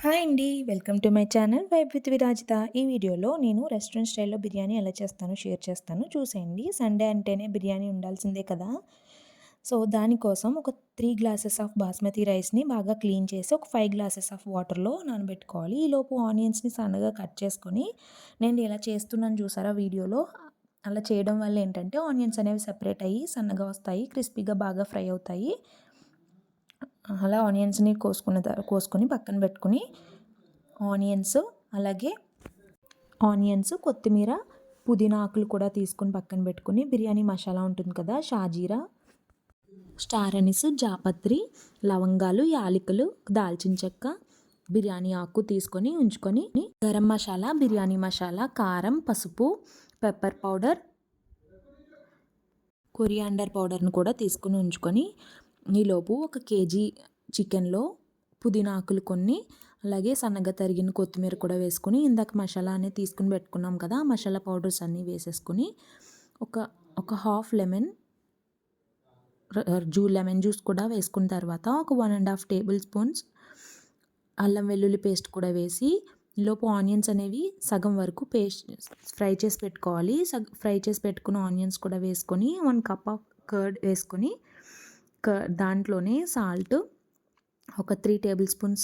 Hi అండి. Welcome to my channel vibe with Virajitha. ఈ వీడియోలో నేను రెస్టారెంట్ స్టైల్‌లో బిర్యానీ ఎలా చేస్తానో షేర్ చేస్తాను చూసేయండి. సండే అంటేనే బిర్యానీ ఉండాల్సిందే కదా! సో, దానికోసం ఒక 3 గ్లాసెస్ ఆఫ్ బాస్మతి రైస్‌ని బాగా క్లీన్ చేసి ఒక 5 గ్లాసెస్ ఆఫ్ వాటర్‌లో నానబెట్టుకోవాలి. ఈలోపు ఆనియన్స్‌ని సన్నగా కట్ చేసుకొని నేను ఎలా చేస్తున్నాను చూసారా వీడియోలో, అలా చేయడం వల్ల ఏంటంటే ఆనియన్స్ అనేవి సెపరేట్ అయ్యి సన్నగా వస్తాయి. క్రిస్పీగా బాగా ఫ్రై అవుతాయి. అలా ఆనియన్స్‌ని కోసుకొని పక్కన పెట్టుకొని ఆనియన్స్, అలాగే కొత్తిమీర, పుదీనా ఆకులు కూడా తీసుకొని పక్కన పెట్టుకొని బిర్యానీ మసాలా ఉంటుంది కదా! షాజీరా, స్టార్ అనిస్, జాపత్రి, లవంగాలు, యాలకులు, దాల్చిన చెక్క, బిర్యానీ ఆకు తీసుకొని ఉంచుకొని గరం మసాలా, బిర్యానీ మసాలా, కారం, పసుపు, పెప్పర్ పౌడర్, కొరియాండర్ పౌడర్‌ని కూడా తీసుకొని ఉంచుకొని ఈలోపు ఒక కేజీ చికెన్‌లో పుదీనా ఆకులు కొన్ని, అలాగే సన్నగా తరిగిన కొత్తిమీర కూడా వేసుకొని ఇందాక మసాలా అనేది తీసుకొని పెట్టుకున్నాం కదా! మసాలా పౌడర్స్ అన్నీ వేసేసుకొని ఒక ఒక హాఫ్ లెమన్ లెమన్ జ్యూస్ కూడా వేసుకున్న తర్వాత ఒక 1½ టేబుల్ స్పూన్స్ అల్లం వెల్లుల్లి పేస్ట్ కూడా వేసి ఈలోపు ఆనియన్స్ అనేవి సగం వరకు ఫ్రై చేసి పెట్టుకోవాలి. ఫ్రై చేసి పెట్టుకున్న ఆనియన్స్ కూడా వేసుకొని 1 కప్ ఆఫ్ కర్డ్ వేసుకొని దాంట్లోనే ఒక 3 టేబుల్ స్పూన్స్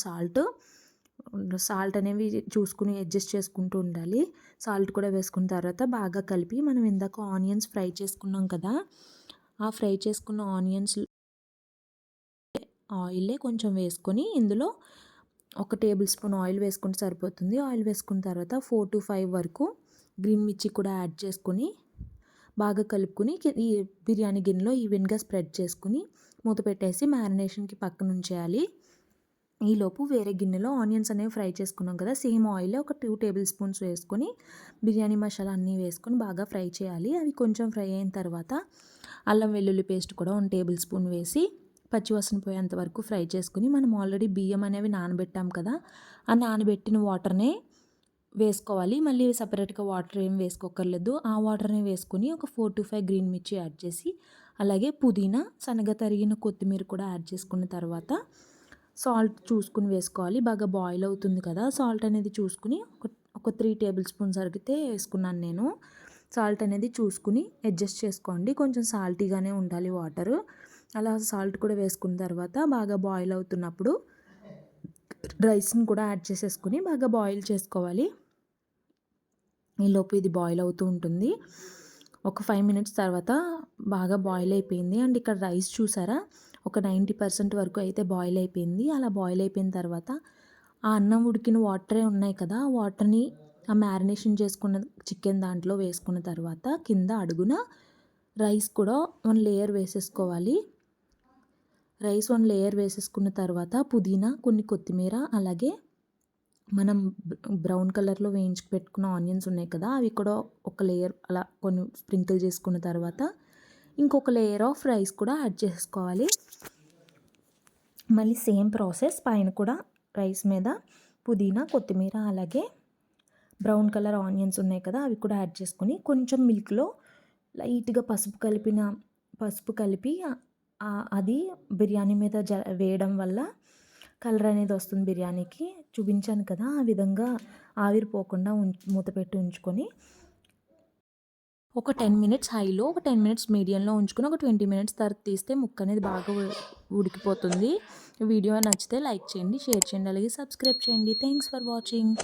సాల్ట్ అనేవి చూసుకుని అడ్జస్ట్ చేసుకుంటూ ఉండాలి. సాల్ట్ కూడా వేసుకున్న తర్వాత బాగా కలిపి మనం ఇందాక ఆనియన్స్ ఫ్రై చేసుకున్నాం కదా! ఆ ఫ్రై చేసుకున్న ఆనియన్స్ ఆయిలే కొంచెం వేసుకొని ఇందులో ఒక టేబుల్ స్పూన్ ఆయిల్ వేసుకుంటే సరిపోతుంది. ఆయిల్ వేసుకున్న తర్వాత 4-5 వరకు గ్రీన్ మిర్చి కూడా యాడ్ చేసుకొని బాగా కలుపుకొని ఈ బిర్యానీ గిన్నెలో ఈవెన్‌గా స్ప్రెడ్ చేసుకొని మూత పెట్టేసి మ్యారినేషన్‌కి పక్కన ఉంచేయాలి. ఈలోపు వేరే గిన్నెలో ఆనియన్స్ అనేవి ఫ్రై చేసుకున్నాం కదా! సేమ్ ఆయిలే ఒక 2 టేబుల్ స్పూన్స్ వేసుకొని బిర్యానీ మసాలా అన్నీ వేసుకొని బాగా ఫ్రై చేయాలి. అవి కొంచెం ఫ్రై అయిన తర్వాత అల్లం వెల్లుల్లి పేస్ట్ కూడా 1 టేబుల్ స్పూన్ వేసి పచ్చివాసన పోయేంత వరకు ఫ్రై చేసుకుని మనం ఆల్రెడీ బియ్యం అనేవి నానబెట్టాం కదా! ఆ నానబెట్టిన వాటర్‌నే వేసుకోవాలి. మళ్ళీ సెపరేట్‌గా వాటర్ ఏం వేసుకోక్కర్లేదు. ఆ వాటర్‌నే వేసుకొని ఒక 4-5 గ్రీన్ మిర్చి యాడ్ చేసి అలాగే పుదీనా, సన్నగా తరిగిన కొత్తిమీర కూడా యాడ్ చేసుకున్న తర్వాత సాల్ట్ చూసుకొని వేసుకోవాలి. బాగా బాయిల్ అవుతుంది కదా! సాల్ట్ అనేది చూసుకుని ఒక 3 టేబుల్ స్పూన్స్ అరిగితే వేసుకున్నాను నేను. సాల్ట్ అనేది చూసుకుని అడ్జస్ట్ చేసుకోండి. కొంచెం సాల్టీగానే ఉండాలి వాటరు. అలా సాల్ట్ కూడా వేసుకున్న తర్వాత బాగా బాయిల్ అవుతున్నప్పుడు రైస్‌ని కూడా యాడ్ చేసేసుకొని బాగా బాయిల్ చేసుకోవాలి. ఈలోపు ఇది బాయిల్ అవుతూ ఉంటుంది. ఒక 5 మినిట్స్ తర్వాత బాగా బాయిల్ అయిపోయింది. అండ్ ఇక్కడ రైస్ చూసారా, ఒక 90% వరకు అయితే బాయిల్ అయిపోయింది. అలా బాయిల్ అయిపోయిన తర్వాత ఆ అన్నం ఉడికిన వాటరే ఉన్నాయి కదా! ఆ వాటర్‌ని ఆ మ్యారినేషన్ చేసుకున్న చికెన్ దాంట్లో వేసుకున్న తర్వాత కింద అడుగున రైస్ కూడా 1 లేయర్ వేసేసుకోవాలి. రైస్ 1 లేయర్ వేసేసుకున్న తర్వాత పుదీనా, కొన్ని కొత్తిమీర, అలాగే మనం బ్రౌన్ కలర్‌లో వేయించి పెట్టుకున్న ఆనియన్స్ ఉన్నాయి కదా! అవి కూడా ఒక లేయర్ అలా కొన్ని స్ప్రింకిల్ చేసుకున్న తర్వాత ఇంకొక లేయర్ ఆఫ్ రైస్ కూడా యాడ్ చేసుకోవాలి. మళ్ళీ సేమ్ ప్రాసెస్ పైన కూడా రైస్ మీద పుదీనా, కొత్తిమీర, అలాగే బ్రౌన్ కలర్ ఆనియన్స్ ఉన్నాయి కదా! అవి కూడా యాడ్ చేసుకొని కొంచెం మిల్క్‌లో లైట్‌గా పసుపు కలిపి అది బిర్యానీ మీద వేయడం వల్ల కలర్ అనేది వస్తుంది బిర్యానీకి. చూపించాను కదా! ఆ విధంగా ఆవిరిపోకుండా మూత పెట్టి ఉంచుకొని ఒక 10 మినిట్స్ హైలో, ఒక 10 మినిట్స్ మీడియంలో ఉంచుకొని ఒక 20 మినిట్స్ తర్వాత తీస్తే ముక్క అనేది బాగా ఉడికిపోతుంది. వీడియో నచ్చితే లైక్ చేయండి, షేర్ చేయండి, అలాగే సబ్స్క్రైబ్ చేయండి. Thanks for watching.